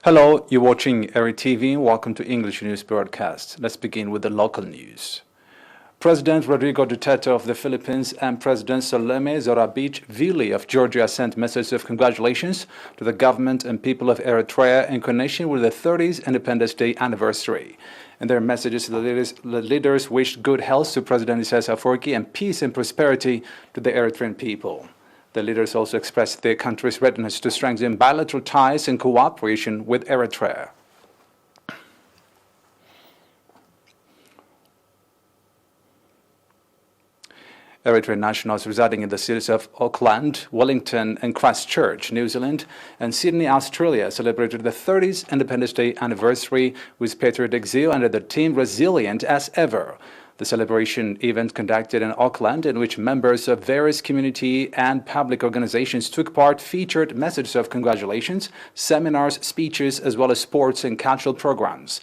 Hello, you're watching ERi-TV. Welcome to English News Broadcast. Let's begin with the local news. President Rodrigo Duterte of the Philippines and President Salome Zorabich-Vili of Georgia sent messages of congratulations to the government and people of Eritrea in connection with the 30th Independence Day anniversary. In their messages, the leaders wished good health to President Isaias Afwerki and peace and prosperity to the Eritrean people. The leaders also expressed their country's readiness to strengthen bilateral ties and cooperation with Eritrea. Eritrean nationals residing in the cities of Auckland, Wellington, and Christchurch, New Zealand, and Sydney, Australia celebrated the 30th Independence Day anniversary with patriotic zeal under the theme Resilient as Ever. The celebration event conducted in Auckland, in which members of various community and public organizations took part, featured messages of congratulations, seminars, speeches, as well as sports and cultural programs.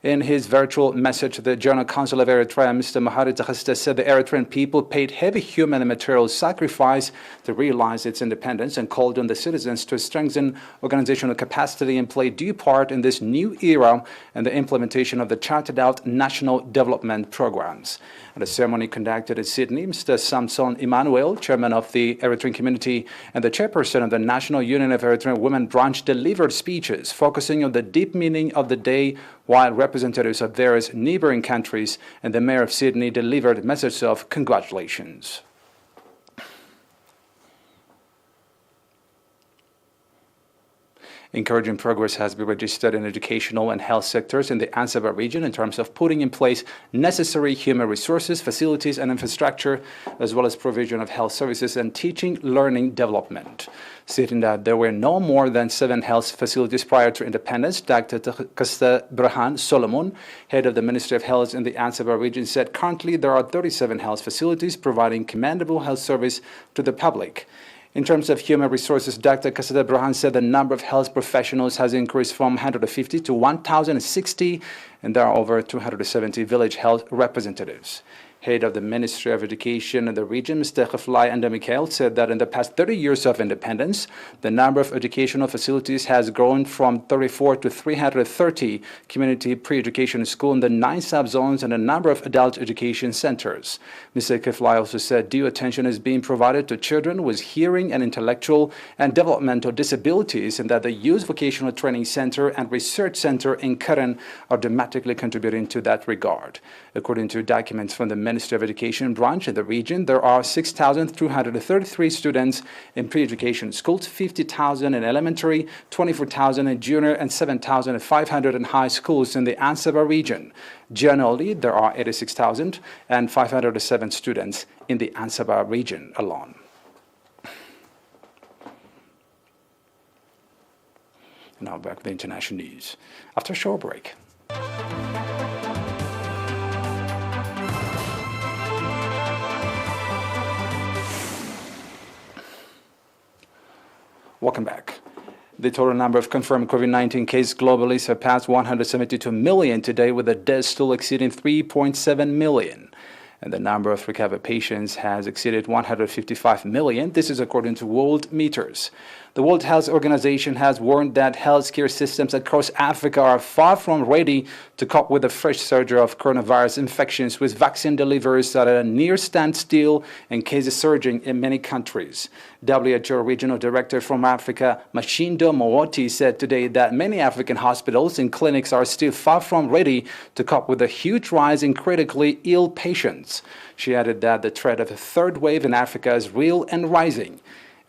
In his virtual message, the General Counsel of Eritrea, Mr. Mahari Takhiste, said the Eritrean people paid heavy human and material sacrifice to realize its independence and called on the citizens to strengthen organizational capacity and play due part in this new era and the implementation of the charted out national development programs. At a ceremony conducted in Sydney, Mr. Samson Emmanuel, chairman of the Eritrean community and the chairperson of the National Union of Eritrean Women branch, delivered speeches focusing on the deep meaning of the day, while representatives of various neighboring countries and the mayor of Sydney delivered messages of congratulations. Encouraging progress has been registered in educational and health sectors in the Ansaba region in terms of putting in place necessary human resources, facilities, and infrastructure, as well as provision of health services and teaching, learning, development. Stating that there were no more than 7 health facilities prior to independence, Dr. Kasda Brahan Solomon, head of the Ministry of Health in the Ansaba region, said currently there are 37 health facilities providing commendable health service to the public. In terms of human resources, Dr. Kasada Brahan said the number of health professionals has increased from 150 to 1,060, and there are over 270 village health representatives. Head of the Ministry of Education in the region, Mr. Khaflai Andamikael, said that in the past 30 years of independence, the number of educational facilities has grown from 34 to 330 community pre-education schools in the 9 subzones and a number of adult education centers. Mr. Khaflai also said due attention is being provided to children with hearing and intellectual and developmental disabilities, and that the Youth Vocational Training Center and Research Center in Karen are dramatically contributing to that regard. According to documents from the Ministry of Education branch in the region, there are 6,333 students in pre-education schools, 50,000 in elementary, 24,000 in junior, and 7,500 in high schools in the Ansaba region. Generally, there are 86,507 students in the Ansaba region alone. Now back to the international news. After a short break. Welcome back. The total number of confirmed COVID-19 cases globally surpassed 172 million today, with the deaths still exceeding 3.7 million. And the number of recovered patients has exceeded 155 million. This is according to World Meters. The World Health Organization has warned that healthcare systems across Africa are far from ready to cope with the fresh surge of coronavirus infections, with vaccine deliveries at a near standstill and cases surging in many countries. WHO Regional Director from Africa, Mashindo Mooti, said today that many African hospitals and clinics are still far from ready to cope with the huge rise in critically ill patients. She added that the threat of a third wave in Africa is real and rising.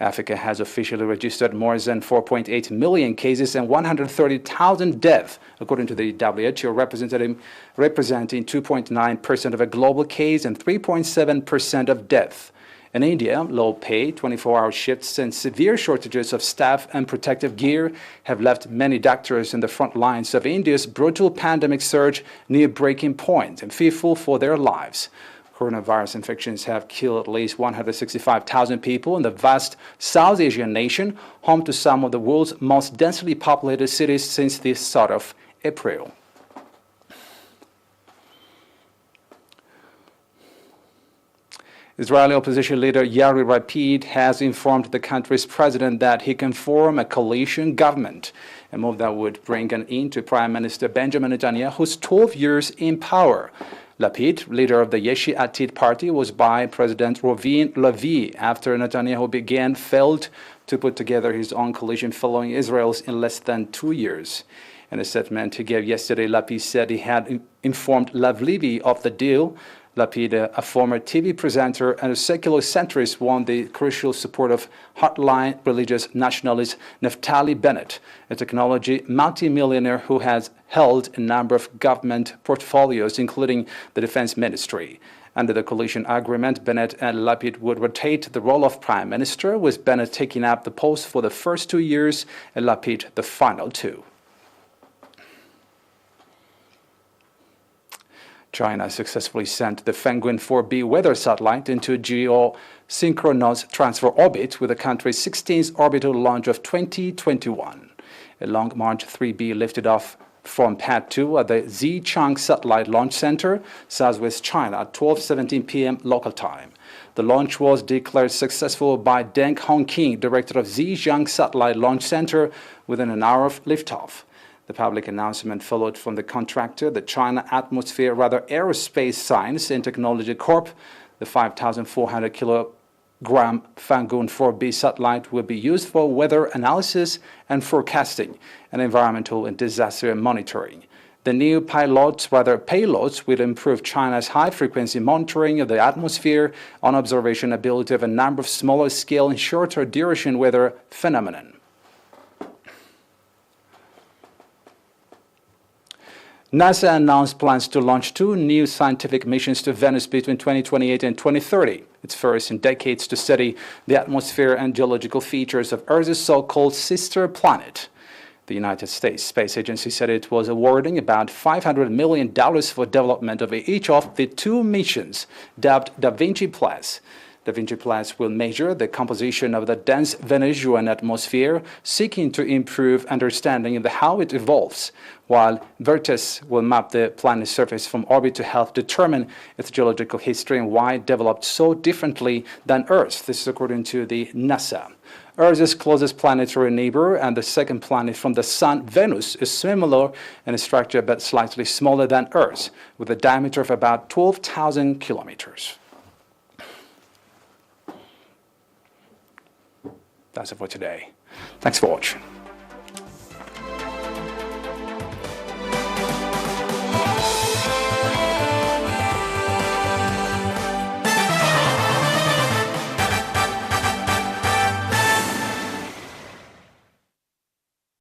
Africa has officially registered more than 4.8 million cases and 130,000 deaths, according to the WHO, representing 2.9% of a global case and 3.7% of death. In India, low pay, 24-hour shifts, and severe shortages of staff and protective gear have left many doctors in the front lines of India's brutal pandemic surge near breaking point and fearful for their lives. Coronavirus infections have killed at least 165,000 people in the vast South Asian nation, home to some of the world's most densely populated cities since the start of April. Israeli opposition leader ERi-TV has informed the country's president that he can form a coalition government, a move that would bring an end to Prime Minister Benjamin Netanyahu's 12 years in power. Lapid, leader of the Yesh Atid party, was by President Rovin Levi after Netanyahu failed to put together his own coalition following Israel's in less than 2 years. In a statement he gave yesterday, Lapid said he had informed Levi of the deal. Lapid, a former TV presenter and a secular centrist, won the crucial support of hardline religious nationalist Naftali Bennett, a technology multimillionaire who has held a number of government portfolios, including the defense ministry. Under the coalition agreement, Bennett and Lapid would rotate the role of prime minister, with Bennett taking up the post for the first 2 years and Lapid the final 2. China successfully sent the Fengyun 4B weather satellite into geosynchronous transfer orbit with the country's 16th orbital launch of 2021. A Long March 3B lifted off from Pad 2 at the Xichang Satellite Launch Center, southwest China, at 12:17 p.m. local time. The launch was declared successful by Deng Hongqing, director of Zhejiang Satellite Launch Center, within an hour of liftoff. The public announcement followed from the contractor, the China Aerospace Science and Technology Corp. The 5,400-kilogram Fengyun 4B satellite will be used for weather analysis and forecasting and environmental and disaster monitoring. The new payloads will improve China's high-frequency monitoring of the atmosphere on observation ability of a number of smaller-scale and shorter-duration weather phenomena. NASA announced plans to launch 2 new scientific missions to Venus between 2028 and 2030, its first in decades, to study the atmosphere and geological features of Earth's so-called sister planet. The United States Space Agency said it was awarding about $500 million for development of each of the 2 missions, dubbed Da Vinci-Plus. Da Vinci-Plus will measure the composition of the dense Venusian atmosphere, seeking to improve understanding of how it evolves, while Vertes will map the planet's surface from orbit to help determine its geological history and why it developed so differently than Earth. This is according to the NASA. Earth's closest planetary neighbor and the second planet from the Sun, Venus, is similar in structure but slightly smaller than Earth, with a diameter of about 12,000 kilometers. That's it for today. Thanks for watching.